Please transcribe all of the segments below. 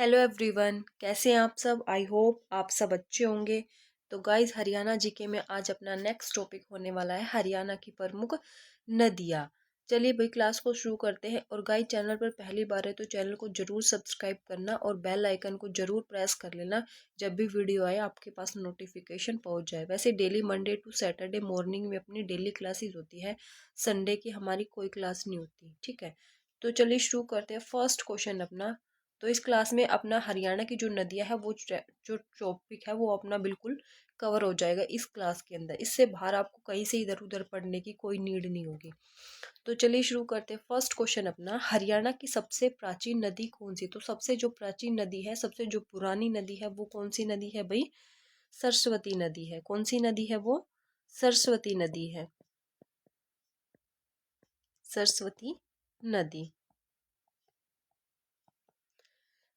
Hello everyone, कैसे हैं आप सब। आई होप आप सब अच्छे होंगे। तो गाइस, हरियाणा जीके में आज अपना नेक्स्ट टॉपिक होने वाला है हरियाणा की प्रमुख नदियाँ। चलिए भाई, क्लास को शुरू करते हैं। और गाइस, चैनल पर पहली बार है तो चैनल को जरूर सब्सक्राइब करना और बेल आइकन को जरूर प्रेस कर लेना। जब भी वीडियो आए आपके पास नोटिफिकेशन पहुंच जाए। वैसे daily Monday to Saturday morning में अपनी डेली क्लासेस होती है। संडे की हमारी कोई क्लास नहीं होती, ठीक है। तो चलिए शुरू करते हैं। फर्स्ट क्वेश्चन अपना, तो इस क्लास में अपना हरियाणा की जो नदियां है वो जो टॉपिक है वो अपना बिल्कुल कवर हो जाएगा इस क्लास के अंदर। इससे बाहर आपको कहीं से इधर उधर पढ़ने की कोई नीड नहीं होगी। तो चलिए शुरू करते हैं। फर्स्ट क्वेश्चन अपना, हरियाणा की सबसे प्राचीन नदी कौन सी। तो सबसे जो प्राचीन नदी है, सबसे जो पुरानी नदी है वो कौन सी नदी है भाई? सरस्वती नदी है। कौन सी नदी है वो? सरस्वती नदी है। सरस्वती नदी।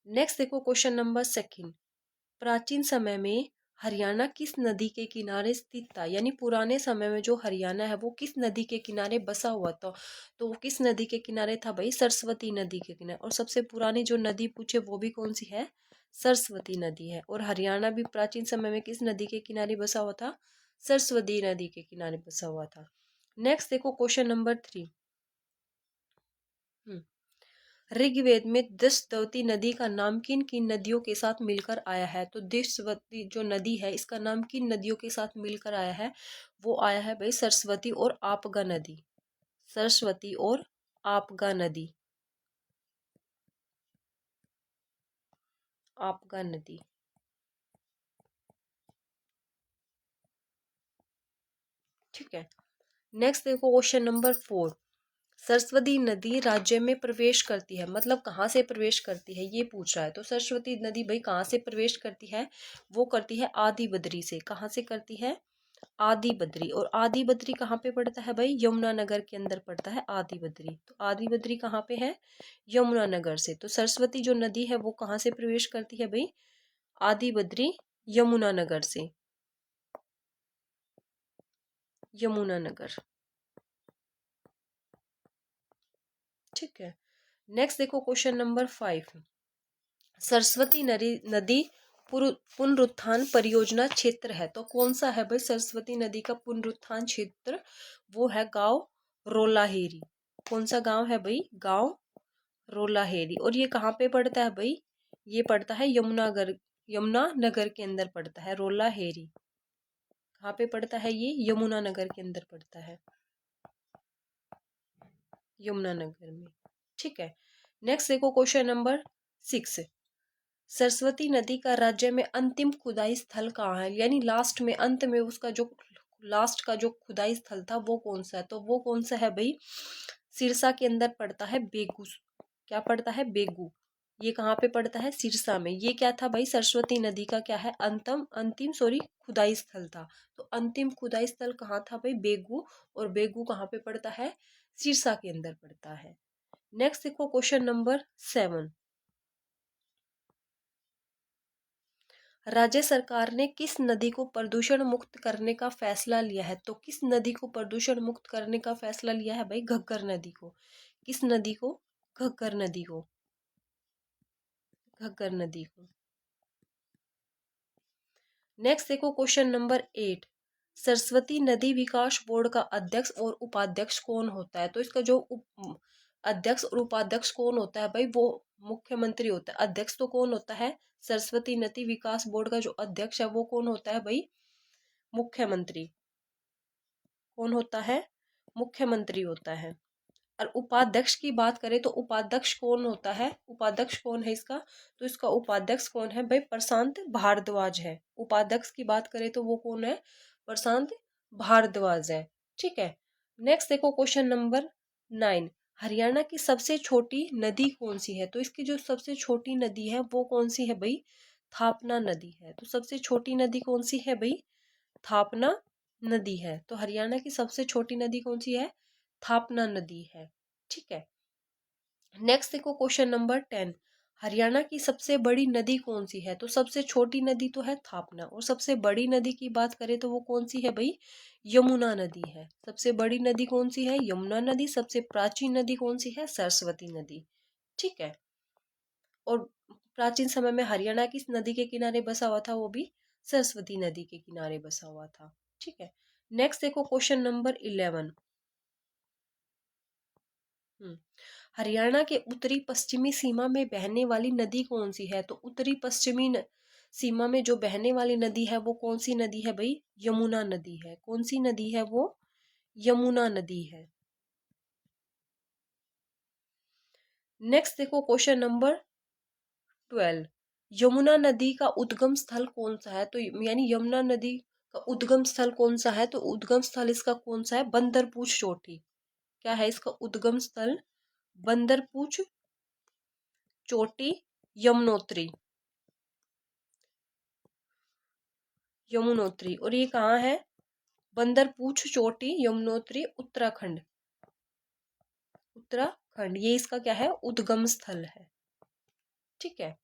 नेक्स्ट देखो, क्वेश्चन नंबर सेकंड, प्राचीन समय में हरियाणा किस नदी के किनारे स्थित था। यानी पुराने समय में जो हरियाणा है वो किस नदी के किनारे बसा हुआ था। तो वो किस नदी के किनारे था भाई? सरस्वती नदी के किनारे। और सबसे पुरानी जो नदी पूछे वो भी कौन सी है? सरस्वती नदी है। और हरियाणा भी प्राचीन समय में किस नदी के किनारे बसा हुआ था? सरस्वती नदी के किनारे बसा हुआ था। नेक्स्ट देखो, क्वेश्चन नंबर थ्री। ऋग्वेद में दशवती नदी का नाम किन किन नदियों के साथ मिलकर आया है। तो दशवती जो नदी है इसका नाम किन नदियों के साथ मिलकर आया है? वो आया है भाई सरस्वती और आपगा नदी। सरस्वती और आपगा नदी। आपगा नदी, ठीक है। नेक्स्ट देखो, क्वेश्चन नंबर फोर। सरस्वती नदी राज्य में प्रवेश करती है, मतलब कहाँ से प्रवेश करती है ये पूछ रहा है। तो सरस्वती नदी भाई कहाँ से प्रवेश करती है? वो करती है आदि बद्री से। कहाँ से करती है? आदि बद्री। और आदि बद्री कहाँ पे पड़ता है भाई? यमुनानगर के अंदर पड़ता है आदि बद्री। तो आदि बद्री कहाँ पे है? यमुनानगर से। तो सरस्वती जो नदी है वो कहाँ से प्रवेश करती है भाई? आदि बद्री, यमुनानगर से। यमुनानगर, ठीक है। नेक्स्ट देखो, क्वेश्चन नंबर फाइव। सरस्वती नदी पुनरुत्थान परियोजना क्षेत्र है। तो कौन सा है भाई सरस्वती नदी का पुनरुत्थान क्षेत्र? वो है गांव रोलाहेरी। कौन सा गांव है भाई? गांव रोलाहेरी। और ये कहाँ पे पड़ता है भाई? ये पड़ता है यमुनानगर के अंदर पड़ता है रोलाहेरी। कहाँ पे पड़ता है ये? यमुनानगर के अंदर पड़ता है, यमुनानगर में, ठीक है। नेक्स्ट देखो, क्वेश्चन नंबर सिक्स। सरस्वती नदी का राज्य में अंतिम खुदाई स्थल कहाँ है? यानी लास्ट में, अंत में उसका जो लास्ट का जो खुदाई स्थल था वो कौन सा है? तो वो कौन सा है भाई? सिरसा के अंदर पड़ता है बेगू। क्या पड़ता है? बेगू। ये कहाँ पे पड़ता है? सिरसा में। ये क्या था भाई? सरस्वती नदी का क्या है? अंतिम खुदाई स्थल था। तो अंतिम खुदाई स्थल कहाँ था भाई? बेगू। और बेगू कहाँ पे पड़ता है? सिरसा के अंदर पड़ता है। नेक्स्ट देखो, क्वेश्चन नंबर सेवन। राज्य सरकार ने किस नदी को प्रदूषण मुक्त करने का फैसला लिया है? तो किस नदी को प्रदूषण मुक्त करने का फैसला लिया है भाई? घग्गर नदी को। किस नदी को? घग्गर नदी को। घग्गर नदी को। नेक्स्ट देखो, क्वेश्चन नंबर एट। सरस्वती नदी विकास बोर्ड का अध्यक्ष और उपाध्यक्ष कौन होता है? तो इसका जो अध्यक्ष और उपाध्यक्ष कौन होता है भाई? वो मुख्यमंत्री होता है। अध्यक्ष तो कौन होता है? सरस्वती नदी विकास बोर्ड का जो अध्यक्ष है वो कौन होता है भाई? मुख्यमंत्री। कौन होता है? मुख्यमंत्री होता है। और उपाध्यक्ष की बात करें तो उपाध्यक्ष कौन होता है? उपाध्यक्ष कौन है इसका? तो इसका उपाध्यक्ष कौन है भाई? प्रशांत भारद्वाज है। उपाध्यक्ष की बात करें तो वो कौन है? प्रशांत भारद्वाज है, ठीक है। नेक्स्ट देखो, क्वेश्चन नंबर नाइन। हरियाणा की सबसे छोटी नदी कौन सी है? तो इसकी जो सबसे छोटी नदी है वो कौन सी है भाई? थापना नदी है। तो सबसे छोटी नदी कौन सी है भाई? थापना नदी है। तो हरियाणा की सबसे छोटी नदी कौन सी है? थापना नदी है, ठीक है। नेक्स्ट देखो, क्वेश्चन नंबर टेन। हरियाणा की सबसे बड़ी नदी कौन सी है? तो सबसे छोटी नदी तो है थापना, और सबसे बड़ी नदी की बात करें तो वो कौन सी है भाई? यमुना नदी है। सबसे बड़ी नदी कौन सी है? यमुना नदी। सबसे प्राचीन नदी कौन सी है? सरस्वती नदी, ठीक है। और प्राचीन समय में हरियाणा किस नदी के किनारे बसा हुआ था? वो भी सरस्वती नदी के किनारे बसा हुआ था। ठीक है, नेक्स्ट देखो क्वेश्चन नंबर 11। हरियाणा के उत्तरी पश्चिमी सीमा में बहने वाली नदी कौन सी है? तो उत्तरी पश्चिमी सीमा में जो बहने वाली नदी है वो कौन सी नदी है भाई? यमुना नदी है। कौन सी नदी है वो? यमुना नदी है। नेक्स्ट देखो क्वेश्चन नंबर 12। यमुना नदी का उद्गम स्थल कौन सा है? तो यानी यमुना नदी का उद्गम स्थल कौन सा है? तो उद्गम स्थल इसका कौन सा है? बंदरपूछ चोटी। क्या है इसका उद्गम स्थल? बंदरपूछ चोटी, यमुनोत्री। यमुनोत्री। और ये कहाँ है? बंदरपूछ चोटी, यमुनोत्री, उत्तराखंड। उत्तराखंड, ये इसका क्या है? उद्गम स्थल है। ठीक है,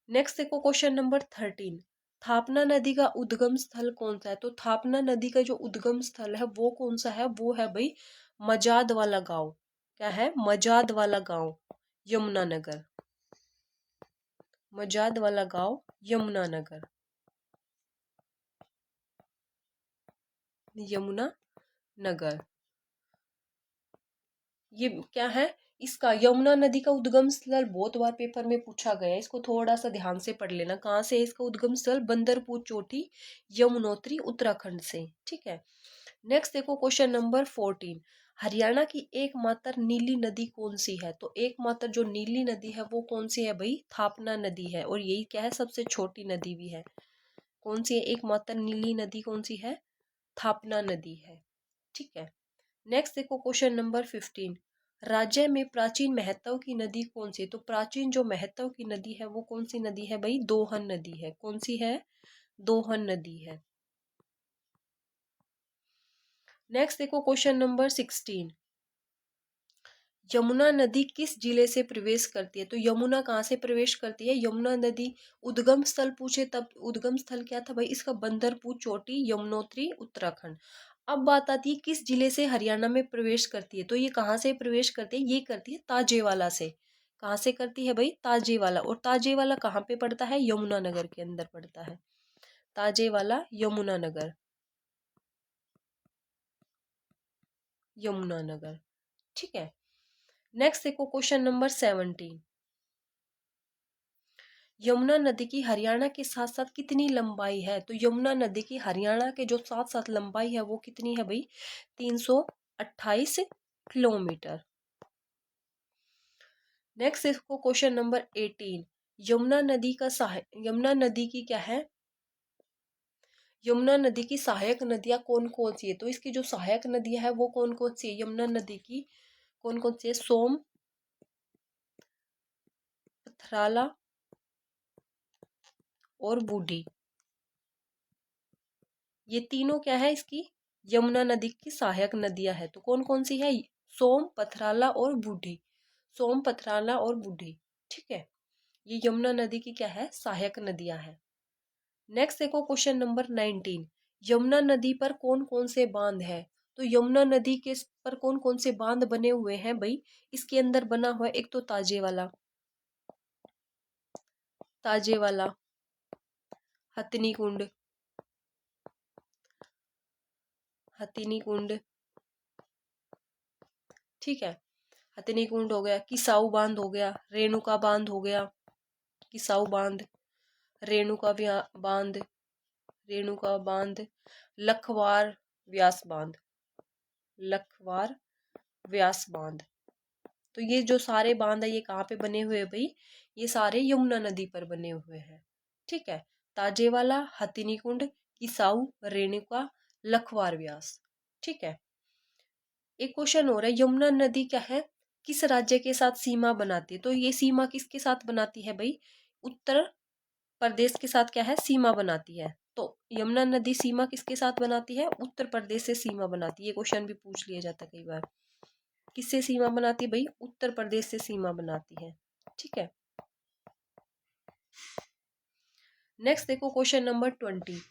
नेक्स्ट देखो क्वेश्चन नंबर 13। थापना नदी का उद्गम स्थल कौन सा है? तो थापना नदी का जो उद्गम स्थल है वो कौन सा है? वो है भाई मजाद वाला गांव। क्या है? मजाद वाला गांव, यमुनानगर। मजाद वाला गांव, यमुनानगर। यमुनानगर, ये क्या है? इसका यमुना नदी का उद्गम स्थल बहुत बार पेपर में पूछा गया है, इसको थोड़ा सा ध्यान से पढ़ लेना। कहाँ से है इसका उद्गम स्थल? बंदरपूर चोटी, यमुनोत्री, उत्तराखंड से। ठीक है, नेक्स्ट देखो क्वेश्चन नंबर 14। हरियाणा की एकमात्र नीली नदी कौन सी है? तो एकमात्र जो नीली नदी है वो कौन सी है भाई? थापना नदी है। और यही क्या है? सबसे छोटी नदी भी है। कौन सी है एकमात्र नीली नदी? कौन सी है? थापना नदी है। ठीक है, नेक्स्ट देखो क्वेश्चन नंबर 15। राज्य में प्राचीन महत्व की नदी कौन सी है? तो प्राचीन जो महत्व की नदी है वो कौन सी नदी है भाई? दोहन नदी है। कौन सी है? दोहन नदी है। नेक्स्ट देखो क्वेश्चन नंबर 16। यमुना नदी किस जिले से प्रवेश करती है? तो यमुना कहाँ से प्रवेश करती है? यमुना नदी उद्गम स्थल पूछे तब उद्गम स्थल क्या था भाई? इसका बंदरपुर चोटी, यमुनोत्री, उत्तराखंड। अब बात आती है किस जिले से हरियाणा में प्रवेश करती है? तो ये कहाँ से प्रवेश करती है? ये करती है ताजेवाला से। कहाँ से करती है भाई? ताजेवाला। और ताजेवाला कहाँ पे पड़ता है? यमुनानगर के अंदर पड़ता है। ताजेवाला, यमुनानगर। यमुनानगर। ठीक है, नेक्स्ट देखो क्वेश्चन नंबर 17। यमुना नदी की हरियाणा के साथ साथ कितनी लंबाई है? तो यमुना नदी की हरियाणा के जो साथ साथ लंबाई है वो कितनी है भाई? 328 किलोमीटर। नेक्स्ट इसको क्वेश्चन नंबर 18। यमुना नदी की क्या है? यमुना नदी की सहायक नदियां कौन कौन सी है? तो इसकी जो सहायक नदियां है वो कौन कौन सी है? यमुना नदी की कौन कौन सी है? सोम, पथराला और बूढ़ी। ये तीनों क्या है इसकी? यमुना नदी की सहायक नदियां है। तो कौन कौन सी है? सोम, पथराला और बूढ़ी। सोम, पथराला और बूढ़ी। ठीक है, ये यमुना नदी की क्या है? सहायक नदियां है। नेक्स्ट देखो क्वेश्चन नंबर 19। यमुना नदी पर कौन कौन से बांध है? तो यमुना नदी के पर कौन कौन से बांध बने हुए हैं भाई? इसके अंदर बना हुआ है एक तो ताजेवाला, ताजेवाला, हथनी कुंड, हथिनी कुंड। ठीक है, हथिनी कुंड हो गया, किसाऊ बांध हो गया, रेणुका बांध हो गया, किसाऊ बांध, रेणुका बांध, रेणुका बांध, लखवार व्यास बांध, लखवार व्यास बांध। तो ये जो सारे बांध है ये कहाँ पे बने हुए हैं भाई? ये सारे यमुना नदी पर बने हुए हैं। ठीक है, ताजेवाला, हथिनी कुंड, किसाऊ, रेणुका, लखवार व्यास। ठीक है, एक क्वेश्चन हो रहा है, यमुना नदी क्या है? किस राज्य के साथ सीमा बनाती है? तो ये सीमा किसके साथ बनाती है भाई? उत्तर प्रदेश के साथ क्या है? सीमा बनाती है। तो यमुना नदी सीमा किसके साथ बनाती है? उत्तर प्रदेश से सीमा बनाती है। ये क्वेश्चन भी पूछ लिया जाता है कई बार। किससे सीमा बनाती है भाई? उत्तर प्रदेश से सीमा बनाती है। ठीक है, नेक्स्ट देखो क्वेश्चन नंबर 20।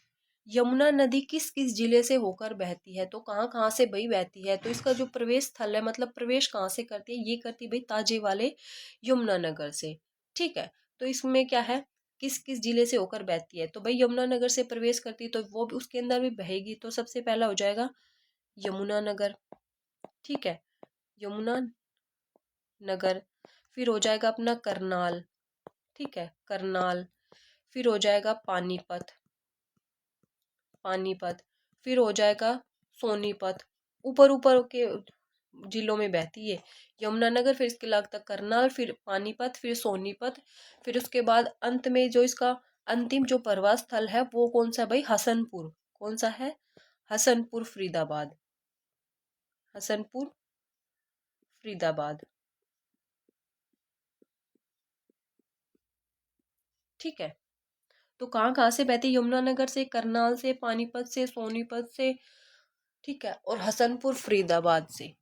यमुना नदी किस किस जिले से होकर बहती है? तो कहाँ कहाँ से भाई बहती है? तो इसका जो प्रवेश स्थल है मतलब प्रवेश कहाँ से करती है? ये करती है भाई ताजे वाले यमुनानगर से। ठीक है। तो इसमें क्या है, किस किस जिले से होकर बहती है, तो भाई यमुनानगर से प्रवेश करती है तो वो भी उसके अंदर भी बहेगी, तो सबसे पहला हो जाएगा यमुनानगर। ठीक है, यमुना नगर। फिर हो जाएगा अपना करनाल। ठीक है, करनाल। फिर हो जाएगा पानीपत। पानीपत। फिर हो जाएगा सोनीपत। ऊपर ऊपर के जिलों में बहती है यमुनानगर, फिर इसके लगता करनाल, फिर पानीपत, फिर सोनीपत। फिर उसके बाद अंत में जो इसका अंतिम जो प्रवास स्थल है वो कौन सा भाई, हसनपुर। कौन सा है, हसनपुर फरीदाबाद। हसनपुर फरीदाबाद। ठीक है, तो कहाँ कहाँ से बहती है, यमुनानगर से, करनाल से, पानीपत से, सोनीपत से। ठीक है, और हसनपुर फरीदाबाद से।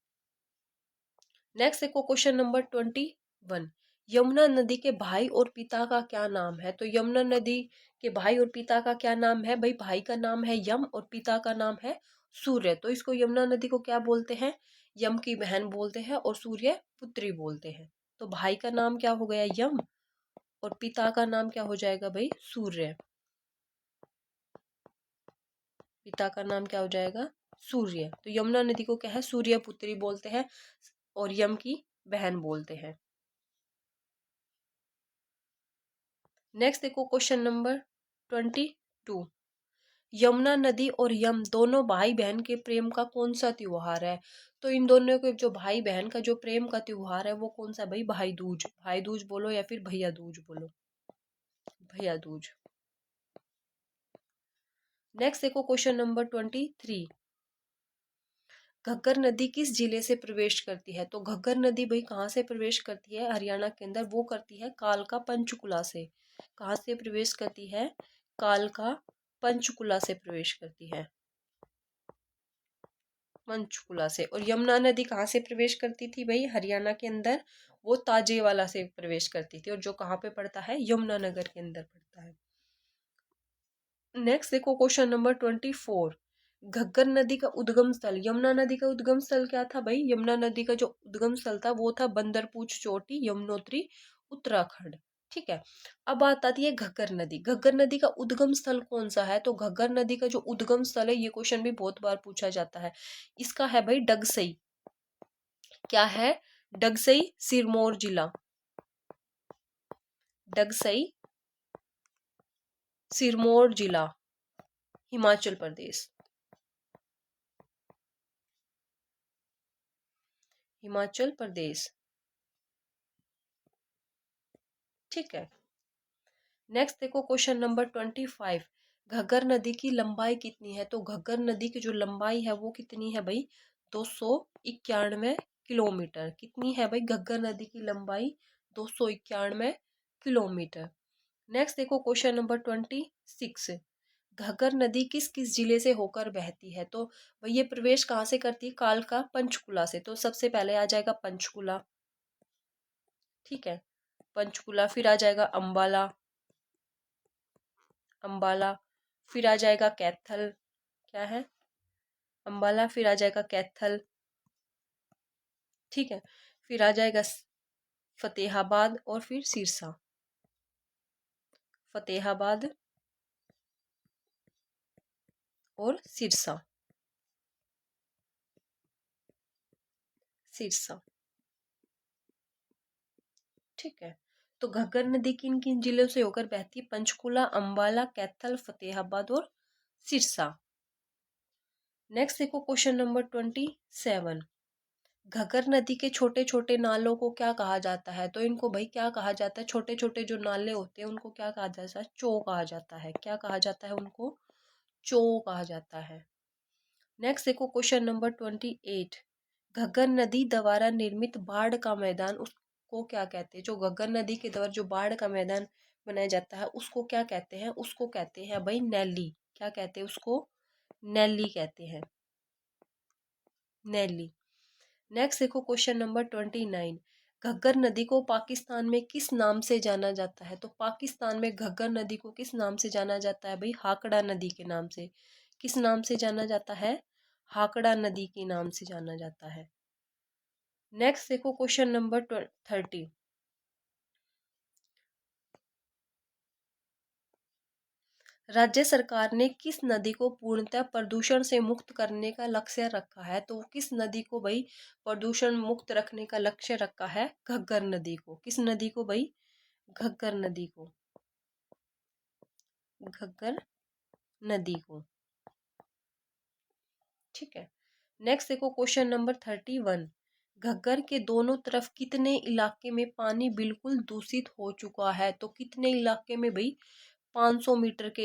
नेक्स्ट देखो क्वेश्चन नंबर 21। यमुना नदी के भाई और पिता का क्या नाम है, तो यमुना नदी के भाई और पिता का क्या नाम है भाई, भाई का नाम है यम और पिता का नाम है सूर्य। तो इसको यमुना नदी को क्या बोलते हैं, यम की बहन बोलते हैं और सूर्य पुत्री बोलते हैं। तो भाई का नाम क्या हो गया, यम, और पिता का नाम क्या हो जाएगा भाई, सूर्य। पिता का नाम क्या हो जाएगा, सूर्य। तो यमुना नदी को क्या है, सूर्य पुत्री बोलते हैं और यम की बहन बोलते हैं। नेक्स्ट देखो क्वेश्चन नंबर 22। यमुना नदी और यम दोनों भाई बहन के प्रेम का कौन सा त्योहार है, तो इन दोनों के जो भाई बहन का जो प्रेम का त्योहार है वो कौन सा भाई, भाई दूज। भाई दूज बोलो या फिर भैया दूज बोलो, भैया दूज। नेक्स्ट देखो क्वेश्चन नंबर 23। घग्गर नदी किस जिले से प्रवेश करती है, तो घग्गर नदी भाई कहाँ से प्रवेश करती है, हरियाणा के अंदर। वो करती है कालका पंचकुला से। कहाँ से प्रवेश करती है, कालका पंचकुला से प्रवेश करती है, पंचकुला से। और यमुना नदी कहाँ से प्रवेश करती थी भाई, हरियाणा के अंदर। वो ताजेवाला से प्रवेश करती थी, और जो कहाँ पे पड़ता है, यमुनानगर के अंदर पड़ता है। नेक्स्ट देखो क्वेश्चन नंबर 24। घग्गर नदी का उद्गम स्थल, यमुना नदी का उद्गम स्थल क्या था भाई, यमुना नदी का जो उद्गम स्थल था वो था बंदरपूछ चोटी, यमुनोत्री, उत्तराखंड। ठीक है, अब बात आती है घग्गर नदी। घग्गर नदी का उद्गम स्थल कौन सा है, तो घग्गर नदी का जो उद्गम स्थल है, ये क्वेश्चन भी बहुत बार पूछा जाता है। इसका है भाई डगसई। क्या है, डगसई, सिरमौर जिला। डगसई, सिरमौर जिला, हिमाचल प्रदेश। हिमाचल प्रदेश। ठीक है, नेक्स्ट देखो क्वेश्चन नंबर 25। घग्गर नदी की लंबाई कितनी है, तो घग्गर नदी की जो लंबाई है वो कितनी है भाई, 291 किलोमीटर। कितनी है भाई घग्गर नदी की लंबाई, 291 किलोमीटर। नेक्स्ट देखो क्वेश्चन नंबर 26। घग्गर नदी किस किस जिले से होकर बहती है, तो भाई ये प्रवेश कहाँ से करती है, कालका पंचकुला से। तो सबसे पहले आ जाएगा पंचकुला। ठीक है, पंचकुला। फिर आ जाएगा अंबाला, अंबाला। फिर आ जाएगा कैथल। क्या है, अंबाला। फिर आ जाएगा कैथल। ठीक है, फिर आ जाएगा फतेहाबाद और फिर सिरसा। फतेहाबाद और सिरसा, सिरसा। ठीक है, तो घग्गर नदी किन किन जिलों से होकर बहती है, पंचकुला, अंबाला, कैथल, फतेहाबाद और सिरसा। नेक्स्ट देखो क्वेश्चन नंबर 27। घग्गर नदी के छोटे छोटे नालों को क्या कहा जाता है, तो इनको भाई क्या कहा जाता है, छोटे छोटे जो नाले होते हैं उनको क्या कहा जाता है, चो कहा जाता है। क्या कहा जाता है उनको, चो कहा जाता है। नेक्स्ट देखो क्वेश्चन नंबर 28। घग्गर नदी द्वारा निर्मित बाढ़ का मैदान उसको क्या कहते हैं, जो घग्गर नदी के द्वारा जो बाढ़ का मैदान बनाया जाता है उसको क्या कहते हैं, उसको कहते हैं भाई नैली। क्या कहते हैं उसको, नैली कहते हैं, नैली। नेक्स्ट देखो क्वेश्चन नंबर 29। घग्गर नदी को पाकिस्तान में किस नाम से जाना जाता है, तो पाकिस्तान में घग्गर नदी को किस नाम से जाना जाता है भाई, हाकड़ा नदी के नाम से। किस नाम से जाना जाता है, हाकड़ा नदी के नाम से जाना जाता है। नेक्स्ट देखो क्वेश्चन नंबर 30। राज्य सरकार ने किस नदी को पूर्णतः प्रदूषण से मुक्त करने का लक्ष्य रखा है? तो किस नदी को भाई प्रदूषण मुक्त रखने का लक्ष्य रखा है? घग्गर नदी को। किस नदी को भाई? घग्गर नदी को। घग्गर नदी को। ठीक है। नेक्स्ट देखो क्वेश्चन नंबर 31। घग्गर के दोनों तरफ कितने इलाके में पानी बिल्कुल दूषित हो चुका है? तो कितने इलाके में भाई? 500 मीटर के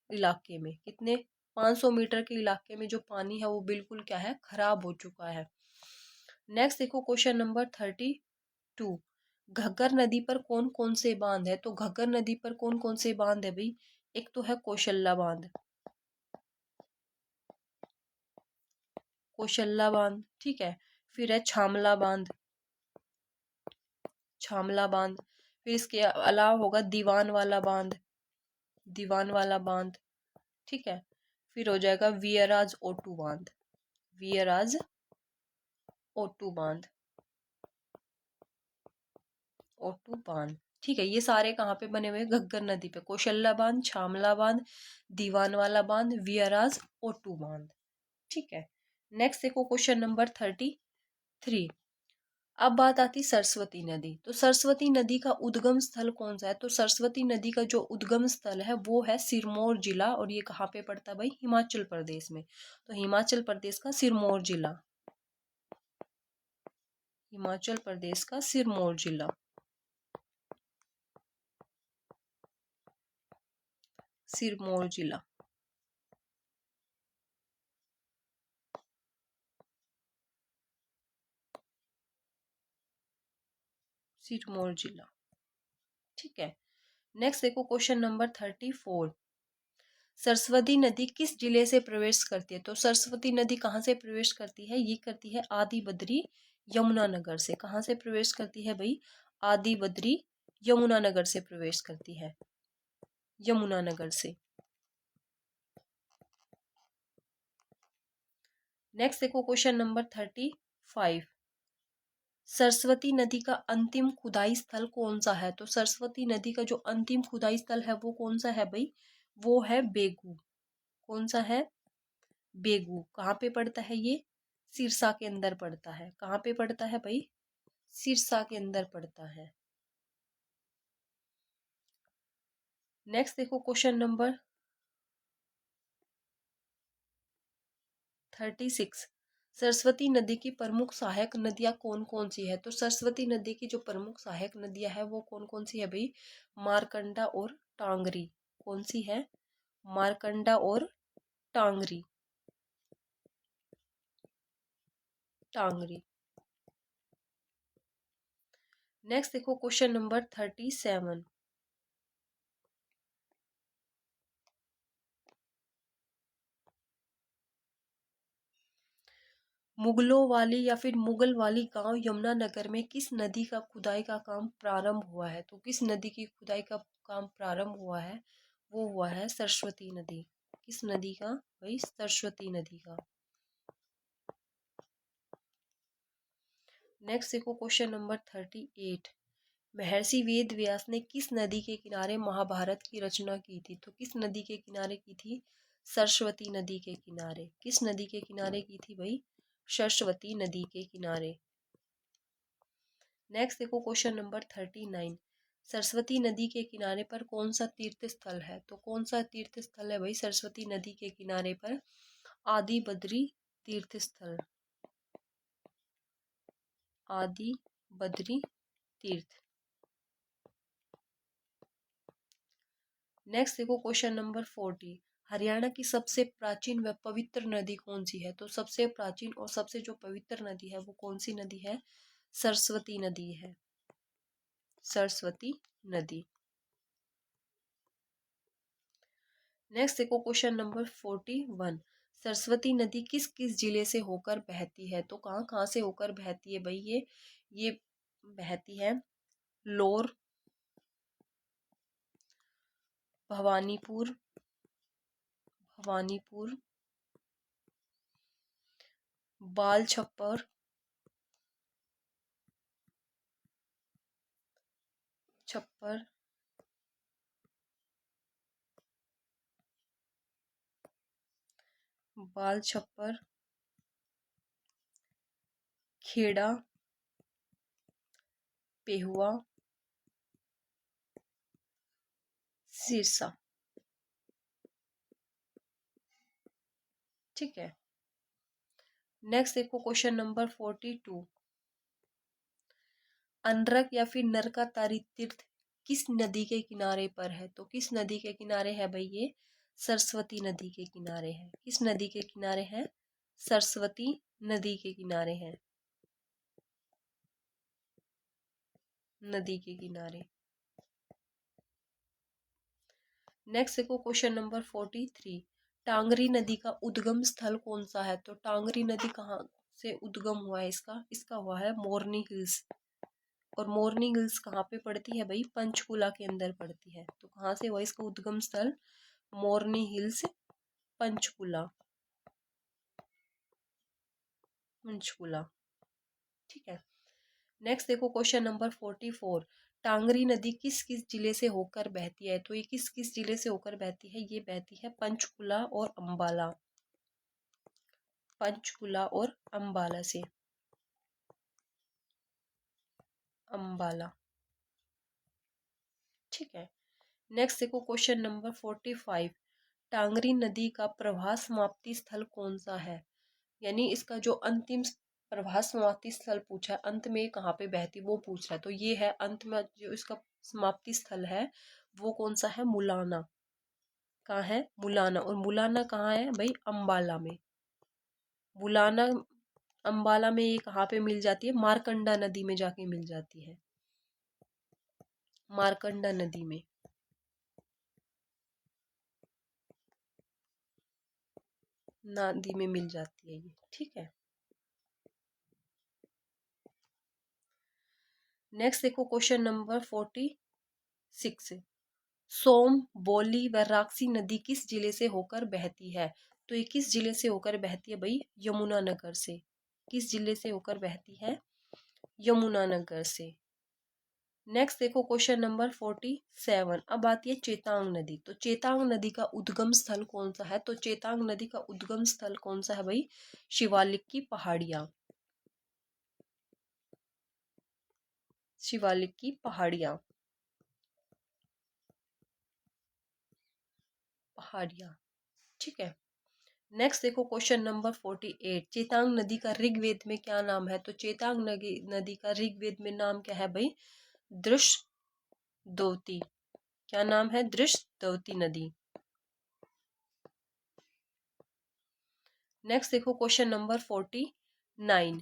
इलाके में। कितने? 500 मीटर के इलाके में जो पानी है वो बिल्कुल क्या है? खराब हो चुका है। नेक्स्ट देखो क्वेश्चन नंबर 32। घग्गर नदी पर कौन कौन से बांध है? तो घग्गर नदी पर कौन कौन से बांध है भाई? एक तो है कौशल्या बांध। कौशल्या बांध, ठीक है। फिर है छामला बांध। छामला बांध। फिर इसके अलावा होगा दीवान वाला बांध। दीवान वाला बांध, ठीक है। फिर हो जाएगा वियराज ओटू बांध। वियराज ओटू बांध। ओटू बांध, ठीक है। ये सारे कहाँ पे बने हुए? घग्गर नदी पे। कौशल्या बांध, छामला बांध, दीवान वाला बांध, वियराज ओटू बांध, ठीक है। नेक्स्ट देखो क्वेश्चन नंबर 33। अब बात आती सरस्वती नदी। तो सरस्वती नदी का उद्गम स्थल कौन सा है? तो सरस्वती नदी का जो उद्गम स्थल है वो है सिरमौर जिला। और ये कहाँ पे पड़ता है भाई? हिमाचल प्रदेश में। तो हिमाचल प्रदेश का सिरमौर जिला। हिमाचल प्रदेश का सिरमौर जिला। सिरमौर जिला। सिरमौर जिला, ठीक है। नेक्स्ट देखो क्वेश्चन नंबर 34। सरस्वती नदी किस जिले से प्रवेश करती है? तो सरस्वती नदी कहाँ से प्रवेश करती है? ये करती है आदि बद्री यमुनानगर से। कहाँ से प्रवेश करती है भाई? आदि बद्री यमुनानगर से प्रवेश करती है। यमुनानगर से। नेक्स्ट देखो क्वेश्चन नंबर 35। सरस्वती नदी का अंतिम खुदाई स्थल कौन सा है? तो सरस्वती नदी का जो अंतिम खुदाई स्थल है वो कौन सा है भाई? वो है बेगू। कौन सा है? बेगू। कहाँ पे पड़ता है ये? सिरसा के अंदर पड़ता है। कहाँ पे पड़ता है भाई? सिरसा के अंदर पड़ता है। नेक्स्ट देखो क्वेश्चन नंबर 36। सरस्वती नदी की प्रमुख सहायक नदियां कौन कौन सी है? तो सरस्वती नदी की जो प्रमुख सहायक नदियां है वो कौन कौन सी है भाई? मारकंडा और टांगरी। कौन सी है? मारकंडा और टांगरी। टांगरी। नेक्स्ट देखो क्वेश्चन नंबर 37। मुगलों वाली या फिर मुगल वाली गांव यमुनानगर में किस नदी का खुदाई का काम प्रारंभ हुआ है? तो किस नदी की खुदाई का काम प्रारंभ हुआ है? वो हुआ है सरस्वती नदी। किस नदी का भाई? सरस्वती नदी का। नेक्स्ट देखो क्वेश्चन नंबर 38। महर्षि वेद व्यास ने किस नदी के किनारे महाभारत की रचना की थी? तो किस नदी के किनारे की थी? सरस्वती नदी के किनारे। किस नदी के किनारे की थी भाई? सरस्वती नदी के किनारे। नेक्स्ट देखो क्वेश्चन नंबर 39। सरस्वती नदी के किनारे पर कौन सा तीर्थ स्थल है? तो कौन सा तीर्थ स्थल है भाई सरस्वती नदी के किनारे पर? आदि बद्री तीर्थ स्थल। आदि बद्री तीर्थ। नेक्स्ट देखो क्वेश्चन नंबर 40। हरियाणा की सबसे प्राचीन व पवित्र नदी कौन सी है? तो सबसे प्राचीन और सबसे जो पवित्र नदी है वो कौन सी नदी है? सरस्वती नदी है। सरस्वती नदी। नेक्स्ट देखो क्वेश्चन नंबर 41। सरस्वती नदी किस किस जिले से होकर बहती है? तो कहाँ कहाँ से होकर बहती है भाई ये बहती है लोर, भवानीपुर, भवानीपुर, बाल छप्पर, छप्पर, बाल छप्पर, खेड़ा, पेहुआ, सिरसा। ठीक है। नेक्स्ट देखो क्वेश्चन नंबर 42। अनरक या फिर नरका तारी तीर्थ किस नदी के किनारे पर है? तो किस नदी के किनारे है भाई ये? सरस्वती नदी के किनारे है। किस नदी के किनारे है? सरस्वती नदी के किनारे है। नदी के किनारे। नेक्स्ट देखो क्वेश्चन नंबर 43। टांगरी नदी का उद्गम स्थल कौन सा है? तो टांगरी नदी कहाँ से उद्गम हुआ है इसका? इसका हुआ है मोरनी हिल्स। और मोरनी हिल्स कहाँ पे पड़ती है भाई? पंचकुला के अंदर पड़ती है। तो कहाँ से हुआ इसका उद्गम स्थल? मोरनी हिल्स, पंचकुला। पंचकुला। ठीक है। नेक्स्ट देखो क्वेश्चन नंबर 44। टांगरी नदी किस किस जिले से होकर बहती है? तो ये किस किस जिले से होकर बहती है? ये बहती है पंचकुला और अंबाला। पंचकुला और अंबाला से। अंबाला। ठीक है। नेक्स्ट देखो क्वेश्चन नंबर 45। टांगरी नदी का प्रवाह समाप्ति स्थल कौन सा है? यानी इसका जो अंतिम प्रवाह समाप्ति स्थल पूछा है, अंत में कहाँ पे बहती वो पूछ रहा है। तो ये है अंत में जो इसका समाप्ति स्थल है वो कौन सा है? मुलाना। कहाँ है? मुलाना। और मुलाना कहाँ है भाई? अंबाला में। मुलाना अंबाला में ये कहाँ पे मिल जाती है? मारकंडा नदी में जाके मिल जाती है। मारकंडा नदी में। नदी में मिल जाती है ये। ठीक है। नेक्स्ट देखो क्वेश्चन नंबर 46। सोम, बोली व राक्सी नदी किस जिले से होकर बहती है? तो ये किस जिले से होकर बहती है भाई? यमुनानगर से। किस जिले से होकर बहती है? यमुनानगर से। नेक्स्ट देखो क्वेश्चन नंबर 47। अब आती है चेतांग नदी। तो चेतांग नदी का उद्गम स्थल कौन सा है? तो चेतांग नदी का उद्गम स्थल कौन सा है भाई? शिवालिक की पहाड़ियां। शिवालिक की पहाड़ियां। पहाड़ियां। ठीक है। नेक्स्ट देखो क्वेश्चन नंबर 48। चेतांग नदी का ऋग्वेद में क्या नाम है? तो चेतांग नदी का ऋग्वेद में नाम क्या है भाई? दृष्टद्वती। क्या नाम है? दृष्टद्वती नदी। नेक्स्ट देखो क्वेश्चन नंबर 49।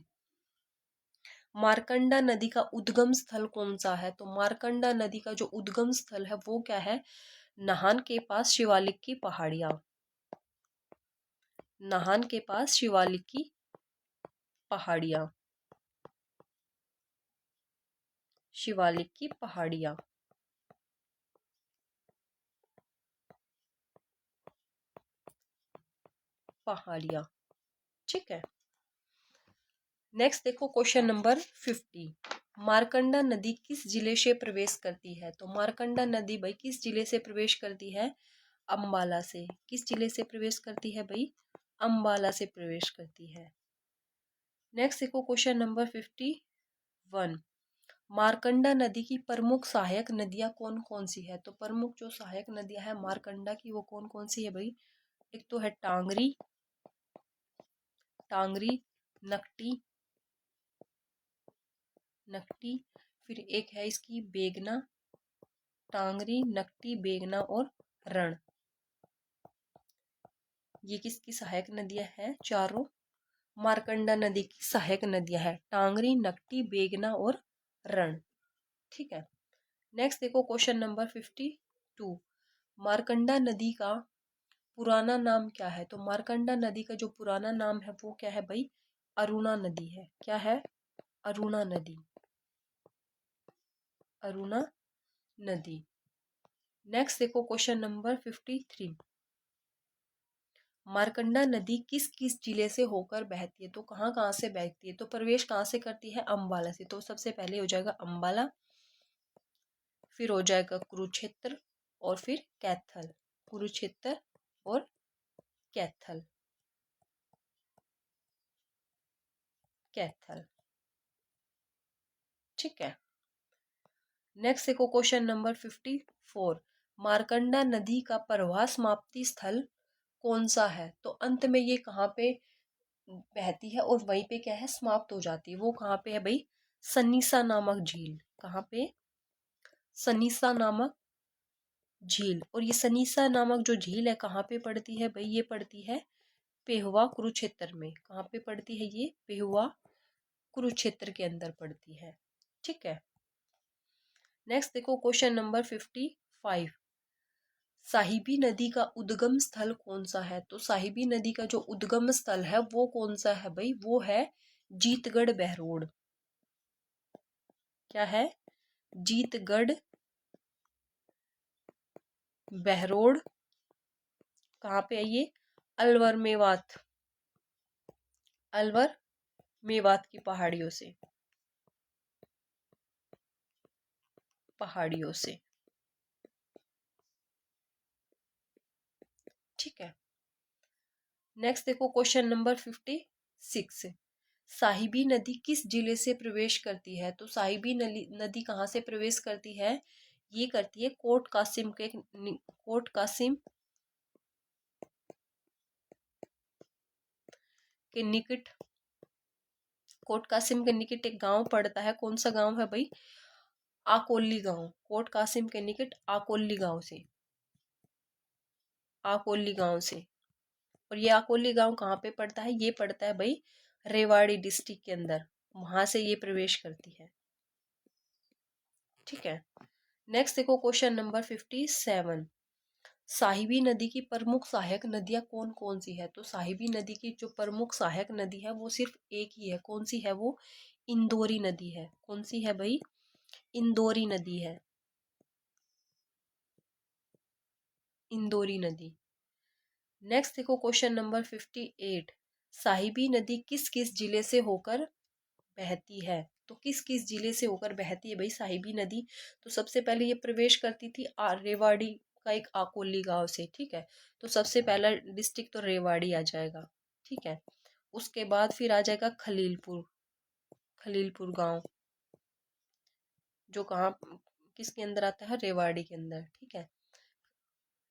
मारकंडा नदी का उद्गम स्थल कौन सा है? तो मारकंडा नदी का जो उद्गम स्थल है वो क्या है? नाहन के पास शिवालिक की पहाड़ियां। नाहन के पास शिवालिक की पहाड़ियां। शिवालिक की पहाड़ियां। पहाड़ियां। ठीक है। नेक्स्ट देखो क्वेश्चन नंबर 50। मारकंडा नदी किस जिले से प्रवेश करती है? तो मारकंडा नदी भाई किस जिले से प्रवेश करती है? अंबाला से। किस जिले से प्रवेश करती है भाई? अंबाला से प्रवेश करती है। नेक्स्ट देखो क्वेश्चन नंबर 51। मारकंडा नदी की प्रमुख सहायक नदियां कौन कौन सी है? तो प्रमुख जो सहायक नदियां है मारकंडा की वो कौन कौन सी है भाई? एक तो है टांगरी। टांगरी, नकटी। नकटी। फिर एक है इसकी बेगना। टांगरी, नकटी, बेगना और रण। ये किसकी सहायक नदियां हैं? चारों मारकंडा नदी की सहायक नदियां हैं। टांगरी, नकटी, बेगना और रण। ठीक है। नेक्स्ट देखो क्वेश्चन नंबर 52। मारकंडा नदी का पुराना नाम क्या है? तो मारकंडा नदी का जो पुराना नाम है वो क्या है भाई? अरुणा नदी है। क्या है? अरुणा नदी। अरुणा नदी। नेक्स्ट देखो क्वेश्चन नंबर 53। मारकंडा नदी किस किस जिले से होकर बहती है? तो कहाँ कहाँ से बहती है? तो प्रवेश कहाँ से करती है? अंबाला से। तो सबसे पहले हो जाएगा अंबाला, फिर हो जाएगा कुरुक्षेत्र और फिर कैथल। कुरुक्षेत्र और कैथल। कैथल। ठीक है। नेक्स्ट देखो क्वेश्चन नंबर 54। मार्कंडा नदी का प्रवाह समाप्ति स्थल कौन सा है? तो अंत में ये कहाँ पे बहती है और वहीं पे क्या है समाप्त हो जाती है? वो कहाँ पे है भाई? सनीसा नामक झील। कहाँ पे? सनीसा नामक झील। और ये सनीसा नामक जो झील है कहाँ पे पड़ती है भाई? ये पड़ती है पेहुआ कुरुक्षेत्र में। कहाँ पे पड़ती है ये? पेहुआ कुरुक्षेत्र के अंदर पड़ती है। ठीक है। नेक्स्ट देखो क्वेश्चन नंबर 55। साहिबी नदी का उद्गम स्थल कौन सा है? तो साहिबी नदी का जो उद्गम स्थल है वो कौन सा है भाई? वो है जीतगढ़ बहरोड। क्या है? जीतगढ़ बहरोड। कहाँ पे है ये? अलवर मेवात। अलवर मेवात की पहाड़ियों से। ठीक है। नेक्स्ट देखो क्वेश्चन नंबर 56। साहिबी नदी किस जिले से प्रवेश करती है? तो साहिबी नदी कहाँ से प्रवेश करती है? ये करती है कोट कासिम के निकट। कोट कासिम के निकट एक गांव पड़ता है। कौन सा गांव है भाई? आकोली गांव। कोट कासिम के निकट आकोली गांव से। आकोली गांव से। और ये आकोली गांव कहाँ पे पड़ता है? ये पड़ता है भाई रेवाड़ी डिस्ट्रिक्ट के अंदर। वहां से ये प्रवेश करती है। ठीक है। नेक्स्ट देखो क्वेश्चन नंबर 57। साहिबी नदी की प्रमुख सहायक नदियां कौन कौन सी है? तो साहिबी नदी की जो प्रमुख सहायक नदी है वो सिर्फ एक ही है। कौन सी है वो? इंदौरी नदी है। कौन सी है भाई? इंदौरी नदी है। इंदौरी नदी। नेक्स्ट देखो क्वेश्चन नंबर 58। साहिबी नदी किस किस जिले से होकर बहती है? तो किस किस जिले से होकर बहती है भाई साहिबी नदी? तो सबसे पहले ये प्रवेश करती थी रेवाड़ी का एक आकोली गांव से। ठीक है। तो सबसे पहला डिस्ट्रिक्ट तो रेवाड़ी आ जाएगा। ठीक है। उसके बाद फिर आ जाएगा खलीलपुर। खलीलपुर गांव जो कहाँ किसके अंदर आता है? रेवाड़ी के अंदर। ठीक है।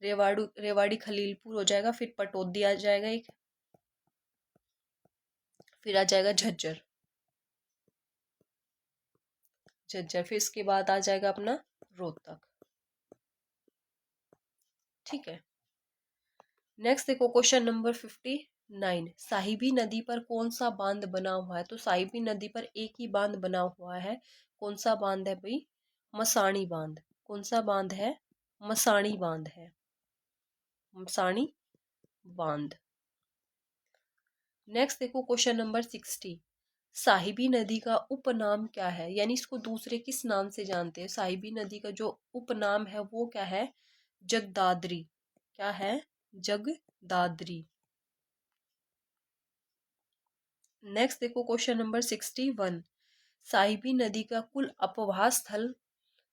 रेवाड़ी खलीलपुर हो जाएगा। फिर पटौदी आ जाएगा एक। फिर आ जाएगा झज्जर। झज्जर। फिर इसके बाद आ जाएगा अपना रोहतक। ठीक है। नेक्स्ट देखो क्वेश्चन नंबर 59। साहिबी नदी पर कौन सा बांध बना हुआ है? तो साहिबी नदी पर एक ही बांध बना हुआ है। कौन सा बांध है भाई? मसाणी बांध। कौन सा बांध है? मसाणी बांध है। मसाणी बांध। नेक्स्ट देखो क्वेश्चन नंबर 60। साहिबी नदी का उपनाम क्या है? यानी इसको दूसरे किस नाम से जानते हैं? साहिबी नदी का जो उपनाम है वो क्या है? जगदादरी। क्या है? जगदादरी। नेक्स्ट देखो क्वेश्चन नंबर 61। साहिबी नदी का कुल अपवाह स्थल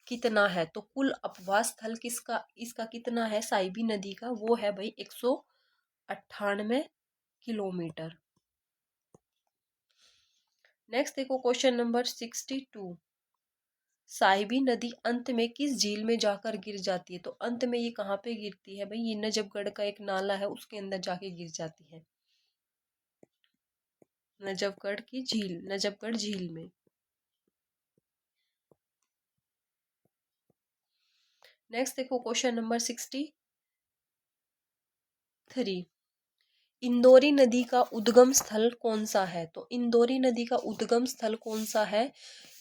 कितना है? तो कुल अपवाह स्थल किसका इसका कितना है साहिबी नदी का? वो है भाई 198 किलोमीटर। नेक्स्ट देखो क्वेश्चन नंबर 62। साहिबी नदी अंत में किस झील में जाकर गिर जाती है? तो अंत में ये कहाँ पे गिरती है भाई? ये नजफगढ़ का एक नाला है उसके अंदर जाके गिर जाती है। नजफगढ़ झील में। नेक्स्ट देखो क्वेश्चन नंबर 63। इंदौरी नदी का उद्गम स्थल कौन सा है? तो इंदौरी नदी का उद्गम स्थल कौन सा है?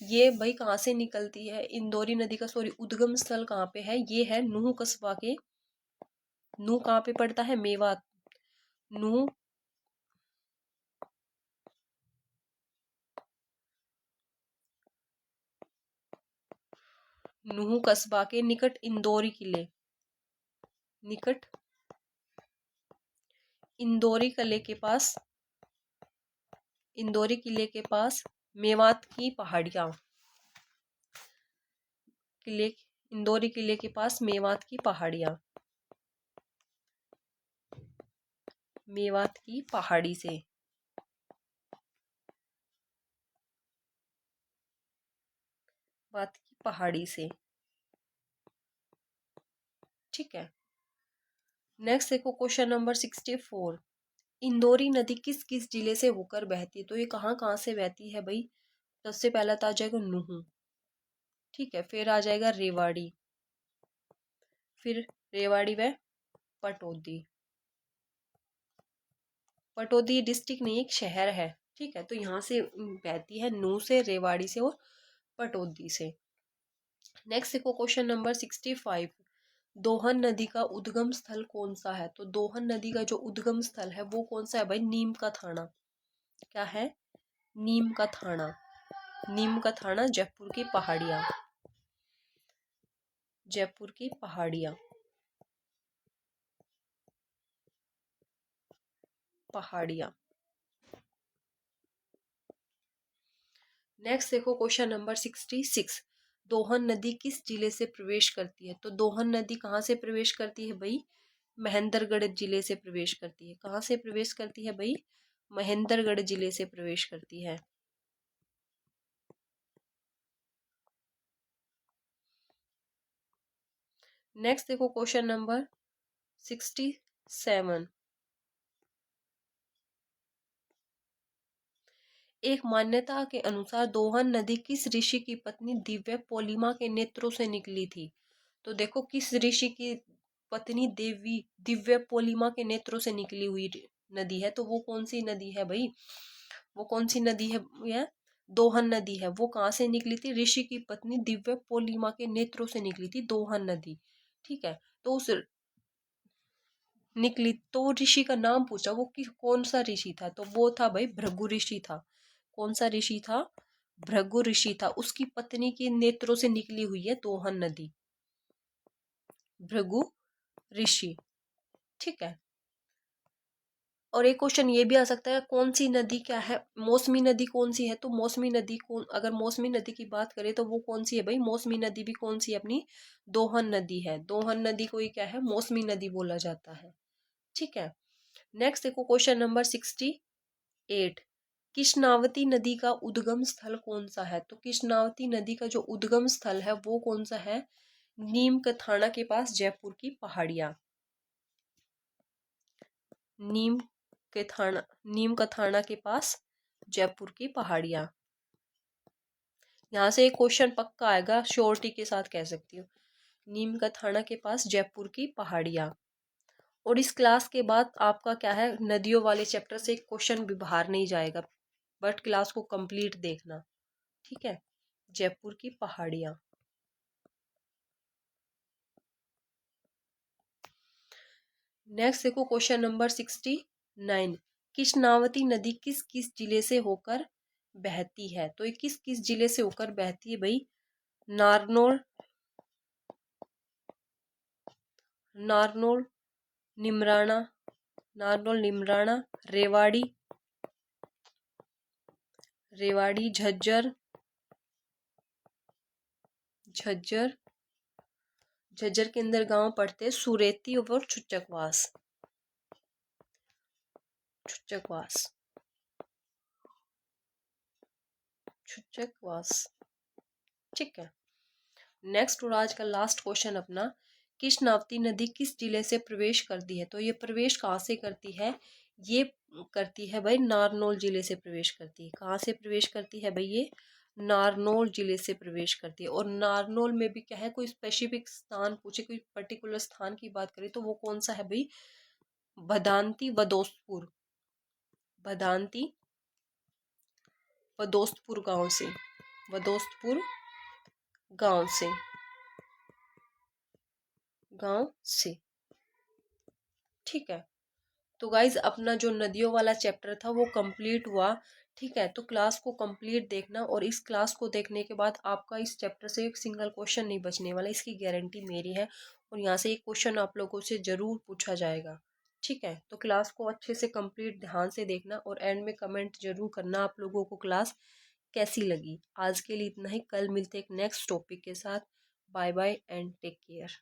ये भाई कहाँ से निकलती है? इंदौरी नदी का उद्गम स्थल कहाँ पे है? ये है नूह कस्बा के। नूह कहाँ पे पड़ता है? मेवात। नूह नूह कस्बा के निकट इंदौरी किले। निकट इंदौरी किले के पास। इंदौरी किले के पास मेवात की पहाड़ियाँ। किले इंदौरी किले के पास मेवात की पहाड़ियाँ। मेवात की पहाड़ी से। बात की पहाड़ी से। ठीक है। नेक्स्ट देखो क्वेश्चन नंबर 64। इंदौरी नदी किस किस जिले से होकर बहती है? तो ये कहाँ कहाँ से बहती है भाई? सबसे पहला तो आ जाएगा नूहू। ठीक है, फिर आ जाएगा रेवाड़ी, फिर रेवाड़ी व पटौदी। पटौदी डिस्ट्रिक्ट नहीं, एक शहर है। ठीक है, तो यहाँ से बहती है, नू से, रेवाड़ी से और पटौदी से। नेक्स्ट देखो क्वेश्चन नंबर 65। दोहन नदी का उद्गम स्थल कौन सा है? तो दोहन नदी का जो उद्गम स्थल है वो कौन सा है भाई? नीम का थाना। क्या है? नीम का थाना। नीम का थाना, जयपुर की पहाड़ियाँ। जयपुर की पहाड़ियाँ। पहाड़ियाँ। नेक्स्ट देखो क्वेश्चन नंबर 66। दोहन नदी किस जिले से प्रवेश करती है? तो दोहन नदी कहाँ से प्रवेश करती है भाई? महेंद्रगढ़ जिले से प्रवेश करती है। कहाँ से प्रवेश करती है भाई? महेंद्रगढ़ जिले से प्रवेश करती है। नेक्स्ट देखो क्वेश्चन नंबर 67। एक मान्यता के अनुसार दोहन नदी किस ऋषि की पत्नी दिव्य पोलिमा के नेत्रों से निकली थी? तो देखो, किस ऋषि की पत्नी देवी दिव्य पोलिमा के नेत्रों से निकली हुई नदी है, तो वो कौन सी नदी है भाई? वो कौन सी नदी है? यह दोहन नदी है। वो कहाँ से निकली थी? ऋषि की पत्नी दिव्य पोलिमा के नेत्रों से निकली थी दोहन नदी। ठीक है, तो उस निकली तो ऋषि का नाम पूछा, वो कि कौन सा ऋषि था? तो वो था भाई भृगु ऋषि था। कौन सा ऋषि था? भृगु ऋषि था। उसकी पत्नी के नेत्रों से निकली हुई है दोहन नदी। भृगु ऋषि। ठीक है। और एक क्वेश्चन ये भी आ सकता है, कौन सी नदी क्या है? मौसमी नदी कौन सी है? तो मौसमी नदी कौन, अगर मौसमी नदी की बात करें तो वो कौन सी है भाई? मौसमी नदी भी कौन सी है अपनी? दोहन नदी है। दोहन नदी को ही क्या है? मौसमी नदी बोला जाता है। ठीक है। नेक्स्ट देखो क्वेश्चन नंबर 68। कृष्णावती नदी का उद्गम स्थल कौन सा है? तो कृष्णावती नदी का जो उद्गम स्थल है वो कौन सा है? नीम का थाना के पास, जयपुर की पहाड़ियाँ। नीम के थाना, नीम का थाना के पास, जयपुर की पहाड़ियाँ। यहाँ से एक क्वेश्चन पक्का आएगा, श्योरिटी के साथ कह सकती हूँ। नीम का थाना के पास, जयपुर की पहाड़ियाँ। और इस क्लास के बाद आपका क्या है, नदियों वाले चैप्टर से एक क्वेश्चन भी बाहर नहीं जाएगा, बट क्लास को कंप्लीट देखना। ठीक है। जयपुर की पहाड़ियाँ। नेक्स्ट देखो क्वेश्चन नंबर 69। कृष्णावती नदी किस किस जिले से होकर बहती है? तो ये किस किस जिले से होकर बहती है भाई? नारनौल, नारनौल, निमराना, नारनौल, निमराना, रेवाड़ी, रेवाड़ी, झज्जर, झज्जर। झज्जर के अंदर गांव पड़ते हैं सुरेती और छुचकवास। छुचकवास। छुचकवास। ठीक है। नेक्स्ट और आज का लास्ट क्वेश्चन अपना, कृष्णावती नदी किस जिले से प्रवेश करती है? तो ये प्रवेश कहाँ से करती है? ये करती है भाई नारनौल जिले से प्रवेश करती है। कहाँ से प्रवेश करती है भाई? ये नारनौल जिले से प्रवेश करती है। और नारनौल में भी क्या है, कोई स्पेसिफिक स्थान पूछे, कोई पर्टिकुलर स्थान की बात करें तो वो कौन सा है भाई? भदांती व दोस्तपुर। भदांती व दोस्तपुर गांव से। व दोस्तपुर गांव से। गांव से। ठीक है। तो गाइज अपना जो नदियों वाला चैप्टर था वो कंप्लीट हुआ। ठीक है, तो क्लास को कंप्लीट देखना, और इस क्लास को देखने के बाद आपका इस चैप्टर से एक सिंगल क्वेश्चन नहीं बचने वाला, इसकी गारंटी मेरी है। और यहाँ से एक क्वेश्चन आप लोगों से जरूर पूछा जाएगा। ठीक है, तो क्लास को अच्छे से कंप्लीट ध्यान से देखना, और एंड में कमेंट जरूर करना आप लोगों को क्लास कैसी लगी। आज के लिए इतना ही, कल मिलते एक नेक्स्ट टॉपिक के साथ। Bye bye and take care.